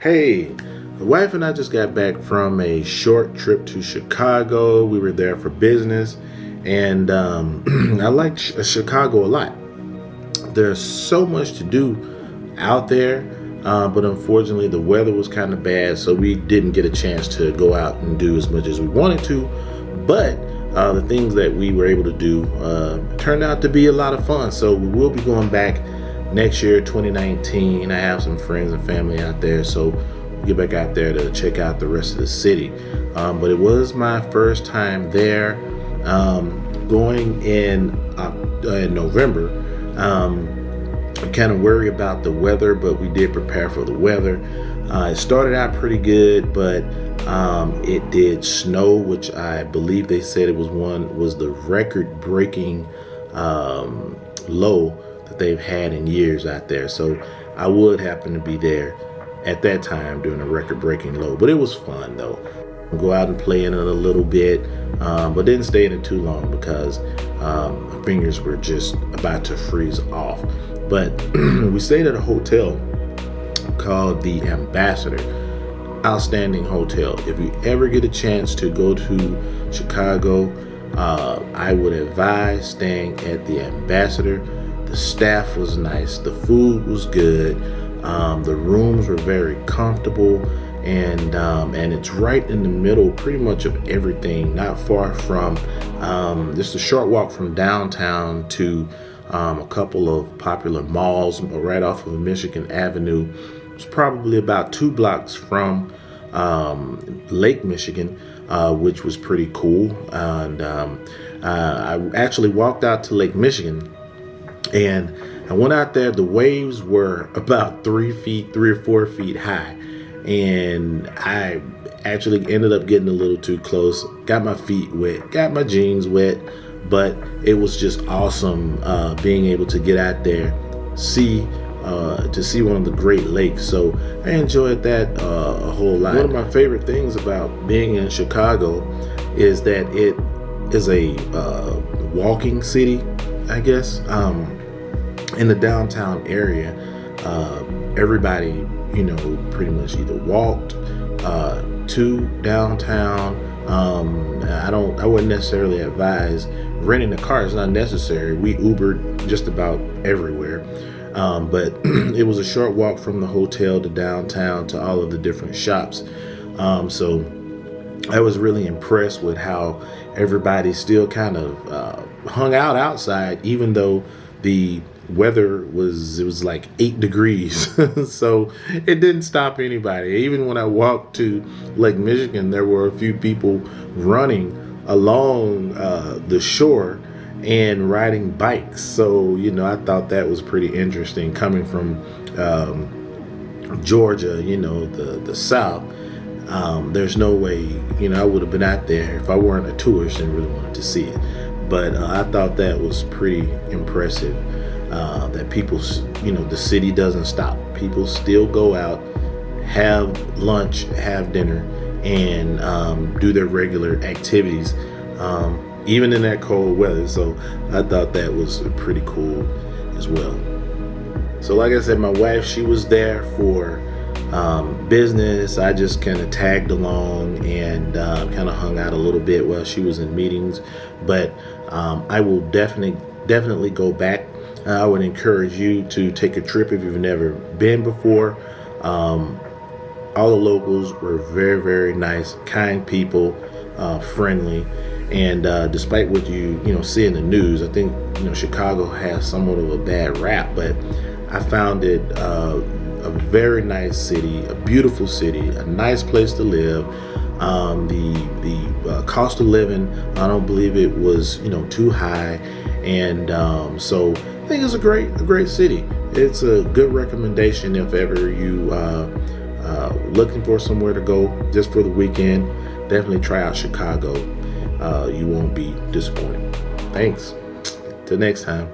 Hey, the wife and I just got back from a short trip to Chicago. We were there for business, and I like Chicago a lot. There's so much to do out there, but unfortunately, the weather was kind of bad, so we didn't get a chance to go out and do as much as we wanted to. But the things that we were able to do turned out to be a lot of fun. So we will be going back next year, 2019. I have some friends and family out there, so we'll get back out there to check out the rest of the city. But it was my first time there, going in November. I kind of worry about the weather, but we did prepare for the weather. It started out pretty good, but it did snow, which I believe they said it was the record-breaking low that they've had in years out there. So I would happen to be there at that time during a record-breaking low, but it was fun though. Go out and play in it a little bit, but didn't stay in it too long because my fingers were just about to freeze off. But we stayed at a hotel called the Ambassador. Outstanding hotel. If you ever get a chance to go to Chicago, I would advise staying at the Ambassador. The staff was nice, the food was good, the rooms were very comfortable, and it's right in the middle pretty much of everything, not far from just a short walk from downtown to a couple of popular malls right off of Michigan Avenue. It's probably about 2 blocks from Lake Michigan, which was pretty cool. And I actually walked out to Lake Michigan, and I went out there. The waves were about 3 or 4 feet high, and I actually ended up getting a little too close. Got my feet wet, got my jeans wet, but it was just awesome being able to get out there, to see one of the Great Lakes. So I enjoyed that a whole lot. One of my favorite things about being in Chicago is that it is a walking city, I guess. In the downtown area, everybody, pretty much either walked to downtown. I wouldn't necessarily advise renting a car. It's not necessary. We Ubered just about everywhere. But it was a short walk from the hotel to downtown to all of the different shops. So I was really impressed with how everybody still kind of hung out outside, even though the weather was like 8 degrees. So it didn't stop anybody. Even when I walked to Lake Michigan, there were a few people running along the shore and riding bikes. So I thought that was pretty interesting coming from Georgia, the South. There's no way I would have been out there if I weren't a tourist and really wanted to see it. But I thought that was pretty impressive, that people, the city doesn't stop. People still go out, have lunch, have dinner, and do their regular activities, even in that cold weather. So I thought that was pretty cool as well. So like I said, my wife, she was there for business. I just kind of tagged along and kind of hung out a little bit while she was in meetings. But I will definitely go back. I would encourage you to take a trip if you've never been before. All the locals were very, very nice, kind people, friendly. And despite what you see in the news, I think Chicago has somewhat of a bad rap, but I found it a very nice city, a beautiful city, a nice place to live. The cost of living, I don't believe it was too high, and so I think it's a great city. It's a good recommendation if ever you looking for somewhere to go just for the weekend. Definitely try out Chicago. You won't be disappointed. Thanks. Till next time.